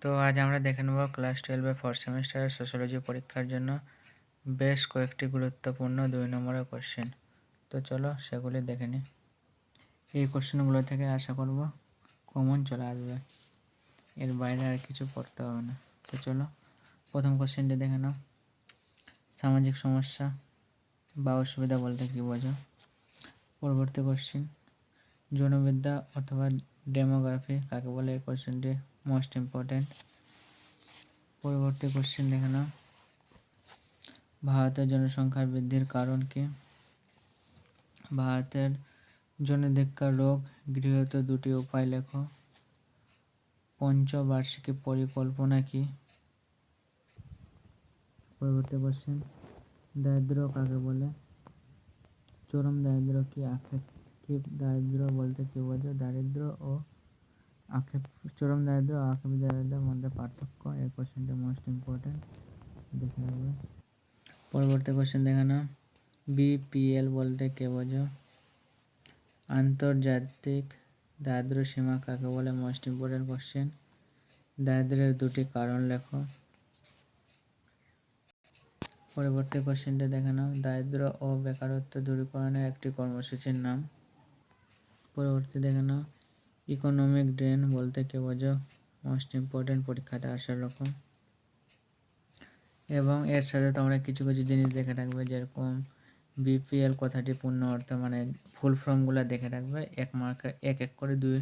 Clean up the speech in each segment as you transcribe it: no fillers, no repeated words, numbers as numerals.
তো আজ আমরা দেখে নেব ক্লাস 12 ফোর্থ সেমিস্টারের সোশ্যোলজি পরীক্ষার জন্য বেশ কয়েকটি গুরুত্বপূর্ণ 2 নম্বরের কোশ্চেন। তো চলো সেগুলি দেখে নিই। এই কোশ্চেনগুলো থেকে আশা করব কমন চলে আসবে, এর বাইরে আর কিছু পড়তে হবে না। তো চলো প্রথম কোশ্চেনটি দেখে নাও। সামাজিক সমস্যা বা অসুবিধা বলতে কী বোঝো? পরবর্তী কোশ্চেন, জনবিদ্যা অথবা ডেমোগ্রাফি কাকে বলে? এই কোশ্চেনটি মোস্ট ইম্পর্টেন্ট। পরবর্তী কোশ্চেন দেখে নাও। ভারতের জনসংখ্যার বৃদ্ধির কারণ কি? ভারতের জনধিক্কার রোগ গৃহীত 2টি উপায় লেখো। পঞ্চবার্ষিকী পরিকল্পনা কি? পরবর্তী কোশ্চেন, দারিদ্র্য কাকে বলে? চরম দারিদ্র্য কি আক্ষেপিক দারিদ্র্য বলতে কি বোঝো? দারিদ্র্য ও চরম দারিদ্র্য ও আক্ষেপিক দারিদ্র্যের মধ্যে পার্থক্য। এই কোশ্চেনটি মোস্ট ইম্পর্টেন্ট, দেখে রাখবে। পরবর্তী কোশ্চেন দেখে নাও। বিপিএল বলতে কে বোঝো? আন্তর্জাতিক দারিদ্র্য সীমা কাকে বলে? Most important question. দারিদ্র্যের 2টি কারণ লেখো। পরবর্তী কোশ্চেনটি দেখে নাও। দারিদ্র্য ও বেকারত্ব দূরীকরণের একটি কর্মসূচির নাম। পরবর্তী দেখে নাও। ইকোনমিক ড্রেন বলতে কে বোঝো? মোস্ট ইম্পর্টেন্ট, পরীক্ষাতে আসার রকম। এবং এর সাথে তোমরা কিছু কিছু জিনিস দেখে রাখবে, যেরকম বিপিএল কথাটি পূর্ণ অর্থ মানে ফুল ফর্মগুলো দেখে রাখবে। এক মার্কে এক করে 2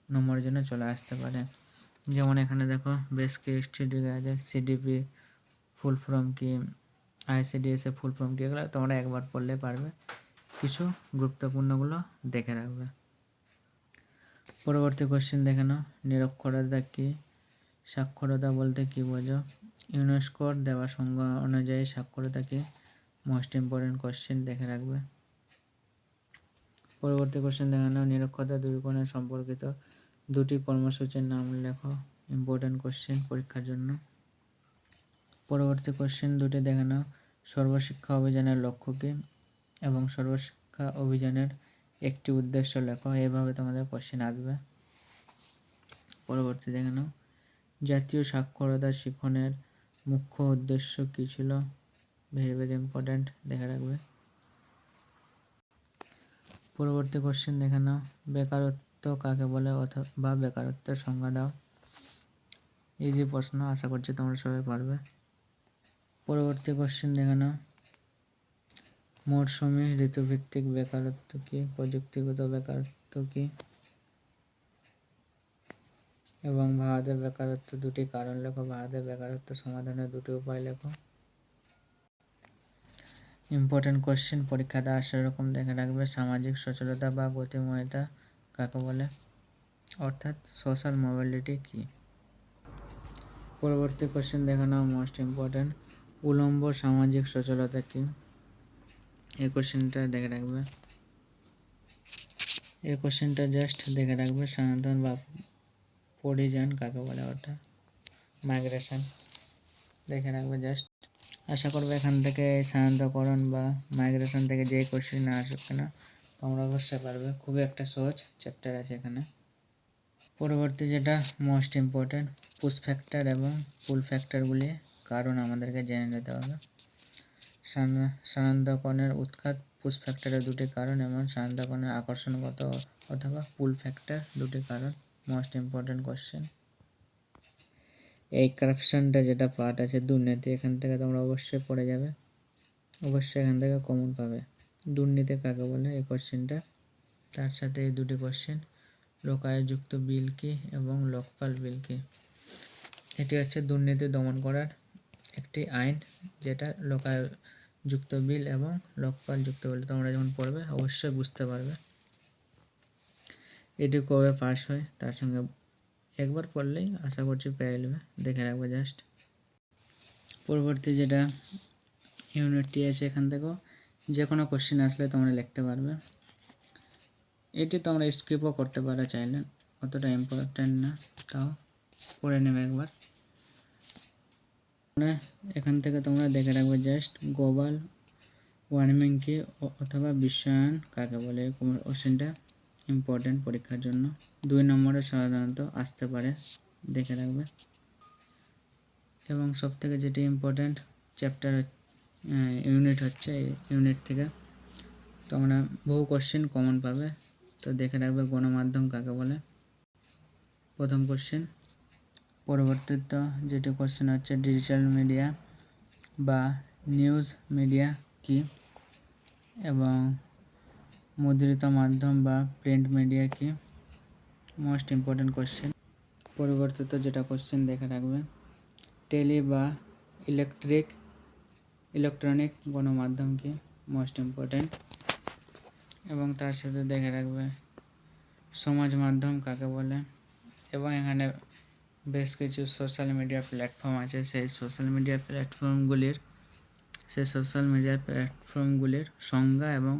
নম্বরের জন্য চলে আসতে পারে। যেমন এখানে দেখো বেশ কিছু দিকে আছে, সিডিপি ফুল ফর্ম কি, আইসিডিএস এর ফুল ফর্ম কি, এগুলো তোমরা একবার পড়লে পারবে। কিছু গুরুত্বপূর্ণগুলো দেখে রাখবে। পরবর্তী কোশ্চেন দেখে নাও। নিরক্ষরতা কি? সাক্ষরতা বলতে কি বোঝো? ইউনেস্কোর দেওয়া সংজ্ঞা অনুযায়ী সাক্ষরতা কি? মোস্ট ইম্পর্টেন্ট কোশ্চেন, দেখে রাখবে। পরবর্তী কোশ্চেন দেখে নাও। নিরক্ষরতা দূরীকরণের সম্পর্কিত 2টি কর্মসূচির নাম লেখো। ইম্পর্টেন্ট কোশ্চেন পরীক্ষার জন্য। পরবর্তী কোশ্চেন 2টি দেখে নাও। সর্বশিক্ষা অভিযানের লক্ষ্য কি এবং সর্বশিক্ষা অভিযানের একটি উদ্দেশ্য লেখো। এইভাবে তোমাদের কোশ্চেন আসবে। পরবর্তী দেখে নাও। জাতীয় সাক্ষরতা শিখনের মুখ্য উদ্দেশ্য কি ছিল? ভেরি ভেরি ইম্পর্টেন্ট, দেখে রাখবে। পরবর্তী কোশ্চেন দেখে নাও। বেকারত্ব কাকে বলে অথবা বেকারত্বের সংজ্ঞা দাও। ইজি প্রশ্ন, আশা করছি তোমরা সবাই পারবে। পরবর্তী কোশ্চেন দেখে নাও। মৌসুমী ঋতুভিত্তিক বেকারত্ব কি? প্রযুক্তিগত বেকারত্ব কি? এবং ভারতের বেকারত্ব 2টি কারণ লেখো। ভারতের বেকারত্ব সমাধানের 2টি উপায় লেখো। ইম্পর্টেন্ট কোশ্চেন, পরীক্ষাতে আসার রকম, দেখে রাখবে। সামাজিক সচলতা বা গতিময়তা কাকে বলে? অর্থাৎ সোশ্যাল মোবিলিটি কি? পরবর্তী কোশ্চেন দেখে নাও। মোস্ট ইম্পর্টেন্ট, উলম্ব সামাজিক সচলতা কি? এই কোশ্চেনটা দেখে রাখবে। এই কোশ্চেনটা জাস্ট দেখে রাখবে। স্থানান্তর বা পরিযান কাকে বলে? অর্থাৎ মাইগ্রেশন, দেখে রাখবে জাস্ট। আশা করবে এখান থেকে স্থানান্তরকরণ বা মাইগ্রেশন থেকে যে কোশ্চেন আসুক না তোমরা অবশ্যই পারবে। খুবই একটা সহজ চ্যাপ্টার আছে এখানে। পরবর্তী যেটা মোস্ট ইম্পর্টেন্ট, পুশ ফ্যাক্টর এবং পুল ফ্যাক্টরগুলি কারণ আমাদেরকে জেনে নিতে হবে। স্থানান্তরকরণের উৎখাত পুশ ফ্যাক্টরের 2টি কারণ এবং স্থানান্তরকরণের আকর্ষণগত অথবা পুল ফ্যাক্টর 2টি কারণ। Most important question. এই কারাপশনটা যেটা পার্ট আছে দুর্নীতি, এখান থেকে তোমরা অবশ্যই পড়ে যাবে, অবশ্যই এখান থেকে কমন পাবে। দুর্নীতি কাকে বলে? এই কোশ্চেনটা। তার সাথে এই 2টি কোশ্চেন, লোকায়ুক্ত বিল কি এবং লোকপাল বিল কি? এটি হচ্ছে দুর্নীতি দমন করার একটি আইন, যেটা লোকায়ুক্ত বিল এবং লোকপাল যুক্ত বিল। তোমরা যখন পড়বে অবশ্যই বুঝতে পারবে এটি কবে পাস হয়। তার সঙ্গে একবার পড়লেই আশা করছি পেয়ে নেবে, দেখে রাখবে জাস্ট। পরবর্তী যেটা ইউনিটটি আছে, এখান থেকেও যে কোনো কোশ্চেন আসলে তোমরা লিখতে পারবে। এটি তোমরা স্কিপও করতে পারো চাইলে, অতটা ইম্পর্টেন্ট না, তাও পড়ে নেবে একবার। এখান থেকে তোমরা দেখে রাখবে জাস্ট গ্লোবাল ওয়ার্মিং কি অথবা বিশ্বায়ন কাকে বলে? এই কোশ্চেনটা ইম্পর্টেন্ট পরীক্ষার জন্য, 2 নম্বরে সাধারণত আসতে পারে, দেখে রাখবে। এবং সবথেকে যেটি ইম্পর্ট্যান্ট চ্যাপ্টার ইউনিট হচ্ছে এই ইউনিট থেকে তোমরা বহু কোশ্চেন কমন পাবে। তো দেখে রাখবে গণমাধ্যম কাকে বলে। প্রথম কোশ্চেন। পরবর্তীত যেটি কোশ্চেন হচ্ছে ডিজিটাল মিডিয়া বা নিউজ মিডিয়া কি, এবং মুদ্রিত মাধ্যম বা প্রিন্ট মিডিয়া কি, মোস্ট ইম্পর্ট্যান্ট কোশ্চেন। পরিবর্তিত যেটা কোশ্চেন দেখে রাখবে টেলি বা ইলেকট্রনিক গণমাধ্যম কি, মোস্ট ইম্পর্ট্যান্ট। এবং তার সাথে দেখে রাখবে সমাজ মাধ্যম কাকে বলে। এবং এখানে বেশ কিছু সোশ্যাল মিডিয়া প্ল্যাটফর্ম আছে, সেই সোশ্যাল মিডিয়া প্ল্যাটফর্মগুলির সংজ্ঞা এবং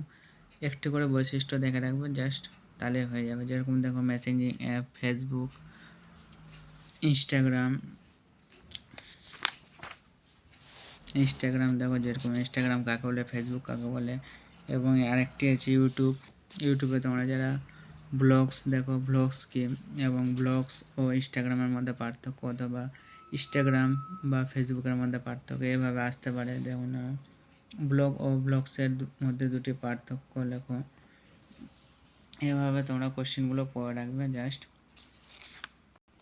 একটি করে বৈশিষ্ট্য দেখে রাখবে, জাস্ট তাহলে হয়ে যাবে। যেরকম দেখো মেসেঞ্জিং অ্যাপ, ফেসবুক, ইনস্টাগ্রাম দেখো যেরকম ইনস্টাগ্রাম কাকে বলে, ফেসবুক কাকে বলে। এবং আরেকটি আছে ইউটিউবে তোমরা যারা ব্লগস দেখো, ব্লগস কি, এবং ব্লগস ও ইনস্টাগ্রামের মধ্যে পার্থক্য, অথবা ইনস্টাগ্রাম বা ফেসবুকের মধ্যে পার্থক্য এভাবে আসতে পারে। যেমন ব্লগ ও ব্লগসের মধ্যে দুটি পার্থক্য লেখো। এভাবে তোমরা কোশ্চেনগুলো পড়ে রাখবে জাস্ট।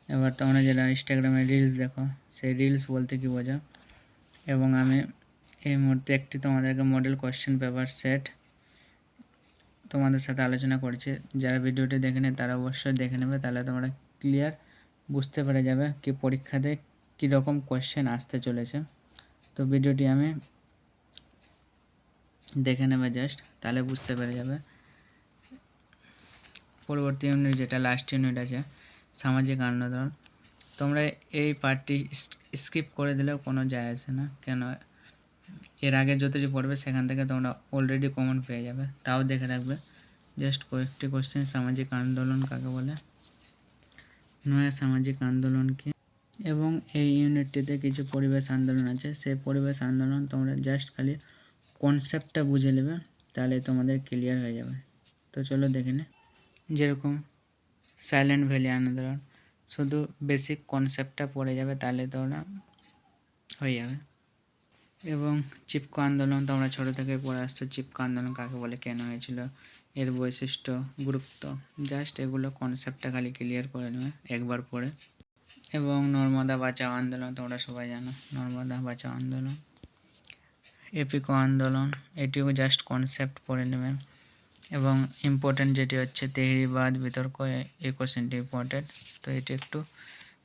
এবার তোমরা যারা ইনস্টাগ্রামে রিলস দেখো, সেই রিলস বলতে কি বোঝো। এবং আমি এই মুহূর্তে একটি তোমাদেরকে মডেল কোশ্চেন পেপার সেট তোমাদের সাথে আলোচনা করছি। যারা ভিডিওটি দেখে নেয় তারা অবশ্যই দেখে নেবে, তাহলে তোমরা ক্লিয়ার বুঝতে পেরে যাবে কি পরীক্ষাতে কীরকম কোশ্চেন আসতে চলেছে। তো ভিডিওটি আমি দেখে নেবে জাস্ট, তাহলে বুঝতে পেরে যাবে। পরবর্তী ইউনিট যেটা লাস্ট ইউনিট আছে সামাজিক আন্দোলন, তোমরা এই পার্টটি স্কিপ করে দিলেও কোনো যায় আসে না, কেন এর আগে যতটি পড়বে সেখান থেকে তোমরা অলরেডি কমন পেয়ে যাবে। তাও দেখে রাখবে জাস্ট কয়েকটি কোশ্চেন। সামাজিক আন্দোলন কাকে বলে, নয়া সামাজিক আন্দোলন কি, এবং এই ইউনিটটিতে কিছু পরিবেশ আন্দোলন আছে, সেই পরিবেশ আন্দোলন তোমরা জাস্ট খালি কনসেপ্টটা বুঝে নেবে, তাহলে তোমাদের ক্লিয়ার হয়ে যাবে। তো চলো দেখে নে। যেরকম সাইলেন্ট ভ্যালি আন্দোলন, শুধু বেসিক কনসেপ্টটা পড়ে যাবে, তাহলে তোমরা হয়ে যাবে। এবং চিপকো আন্দোলন তোমরা ছোটো থেকে পড়ে আসছো, চিপকো আন্দোলন কাকে বলে, কেন হয়েছিল, এর বৈশিষ্ট্য, গুরুত্ব, জাস্ট এগুলো কনসেপ্টটা খালি ক্লিয়ার করে নেবে একবার পড়ে। এবং নর্মদা বাঁচাও আন্দোলন তোমরা সবাই জানো, নর্মদা বাঁচাও আন্দোলন। এপিকো আন্দোলন, এটিও জাস্ট কনসেপ্ট পড়ে নেবে। এবং ইম্পর্ট্যান্ট যেটি হচ্ছে তেহরিবাদ বিতর্ক, এই কোশ্চেনটি ইম্পর্ট্যান্ট, তো এটি একটু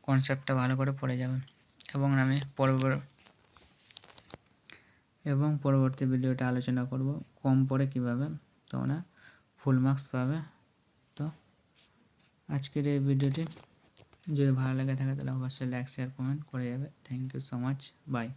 কনসেপ্টটা ভালো করে পড়ে যাবে। এবং আমি পরবর্তী ভিডিওটা আলোচনা করব কম পড়ে কিভাবে তোমরা ফুল মার্কস পাবে। তো আজকের এই ভিডিওটি যদি ভালো লাগে থাকে তাহলে অবশ্যই লাইক, শেয়ার, কমেন্ট করে যাবে। Thank you so much, by.